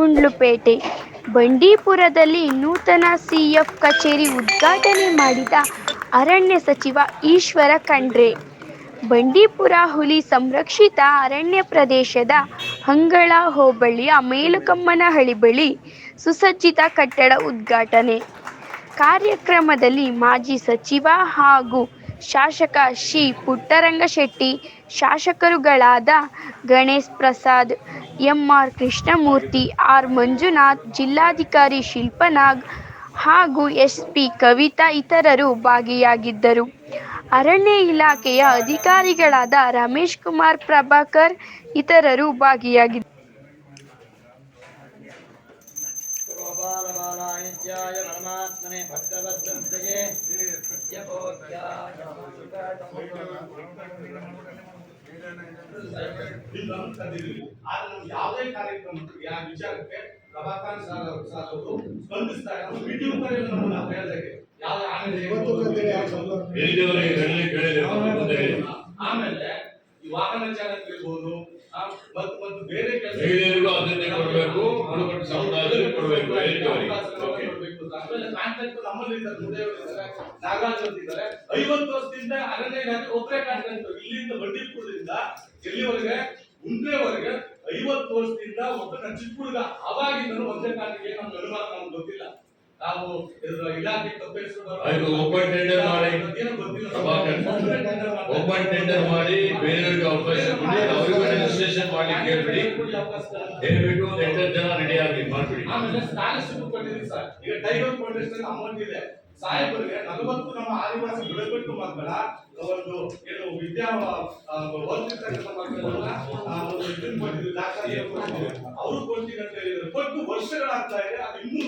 ಗುಂಡ್ಲುಪೇಟೆ. ಬಂಡೀಪುರದಲ್ಲಿ ನೂತನ ಸಿಎಫ್ ಕಚೇರಿ ಉದ್ಘಾಟನೆ ಮಾಡಿದ ಅರಣ್ಯ ಸಚಿವ ಈಶ್ವರ ಖಂಡ್ರೆ. ಬಂಡೀಪುರ ಹುಲಿ ಸಂರಕ್ಷಿತ ಅರಣ್ಯ ಪ್ರದೇಶದ ಹಂಗಳ ಹೋಬಳಿಯ ಮೇಲುಕಮ್ಮನಹಳ್ಳಿ ಬಳಿ ಸುಸಜ್ಜಿತ ಕಟ್ಟಡ ಉದ್ಘಾಟನೆ. ಕಾರ್ಯಕ್ರಮದಲ್ಲಿ ಮಾಜಿ ಸಚಿವ ಹಾಗೂ ಶಾಸಕ ಶ್ರೀ ಪುಟ್ಟರಂಗಶೆಟ್ಟಿ, ಶಾಸಕರುಗಳಾದ ಗಣೇಶ್ ಪ್ರಸಾದ್, ಎಂಆರ್ ಕೃಷ್ಣಮೂರ್ತಿ, ಆರ್ ಮಂಜುನಾಥ್, ಜಿಲ್ಲಾಧಿಕಾರಿ ಶಿಲ್ಪನಾಗ್ ಹಾಗೂ ಎಸ್ಪಿ ಕವಿತಾ ಇತರರು ಭಾಗಿಯಾಗಿದ್ದರು. ಅರಣ್ಯ ಇಲಾಖೆಯ ಅಧಿಕಾರಿಗಳಾದ ರಮೇಶ್ ಕುಮಾರ್, ಪ್ರಭಾಕರ್ ಇತರರು ಭಾಗಿಯಾಗಿದ್ದರು. ಗೋಪಾಲಬಾಲಾನಿತ್ಯಾಯ ಪರಮಾತ್ಮನೆ ಭಕ್ತವತ್ಸಲೇ ಯಾವುದೇ ಕಾರ್ಯಕ್ರಮಕ್ಕೆ ಆ ವಿಚಾರಕ್ಕೆ ಪ್ರಭಾಕರ್ ಸರ್ ಅವರು ಸ್ಪಂದಿಸ್ತಾರೆ. ವಿಡಿಯೋ ಆಮೇಲೆ ಈ ವಾಹನ ಚಾಲಕ ಇರ್ಬೋದು ಮತ್ತು ಬೇರೆ ಮಹಿಳೆಯರಿಗೂ ಅದನ್ನೇ ಕೊಡಬೇಕು, ಬುಡಕಟ್ಟು ಸಮುದಾಯದಲ್ಲಿ ಕೊಡಬೇಕು. ನಮ್ಮಲ್ಲಿ ನಾಗರಾಜ್ ಅಂತಿದ್ದಾರೆ. 50 ವರ್ಷದಿಂದ ಅರಣ್ಯ ಇಲಾಖೆ ಒಬ್ಬರೇ ಕಾಣ್ತಾರೆ. ಇಲ್ಲಿಂದ ಬಂಡೀಪುರದಿಂದ ಎಲ್ಲಿವರೆಗೆ ಮುಂದೆವರೆಗೆ 50 ವರ್ಷದಿಂದ ಒಬ್ಬ ಚಿಕ್ಕ ಹುಡುಗ ಅವಾಗಿಂದ ಒಂದೇ ಕಾಣಿಕೆ ನಮ್ಗೆ ಅನುಮಾನ ನಮ್ಗೆ ಗೊತ್ತಿಲ್ಲ. ನಾವು ಇಲಾಖೆ ಓಪನ್ ಟೆಂಡರ್ ಮಾಡಿ ಬೇರೆಯವರಿಗೆ ಅವಕಾಶ ಕೊಡಿ, ಅವರಿಗೂ ರಿಜಿಸ್ಟ್ರೇಷನ್ ಮಾಡ್ಲಿಕ್ಕೆ ಹೇಳ್ಬಿಡಿ. ಹೇಳ್ಬಿಟ್ಟು ಒಂದು 8 ಜನ ರೆಡಿ ಆಗಿ ಮಾಡ್ಬಿಡಿ. ಆಮೇಲೆ ಸ್ಕಾಲರ್ಶಿಪ್ ಕೊಟ್ಟಿದ್ದೀವಿ ಸರ್. ಈಗ ಟೈಗರ್ ಫೌಂಡೇಶನ್ ಅಮೌಂಟ್ ಇದೆ ಸಾಹೇಬರಿಗೆ 40 ನಮ್ಮ ಆದಿವಾಸಿ ಬುಡಕಟ್ಟು ಮಕ್ಕಳ ಒಂದು ಏನು ವಿದ್ಯಾ ಓದ್ತಿರ್ತಕ್ಕಂಥ ಮಕ್ಕಳೆಲ್ಲ ಅವರು ಕೊಡ್ತೀವಿ ಅಂತ ಹೇಳಿದ್ರು. ಕೊಟ್ಟು ವರ್ಷಗಳಾಗ್ತಾ ಇದೆ. ಅದು ಇನ್ನೂ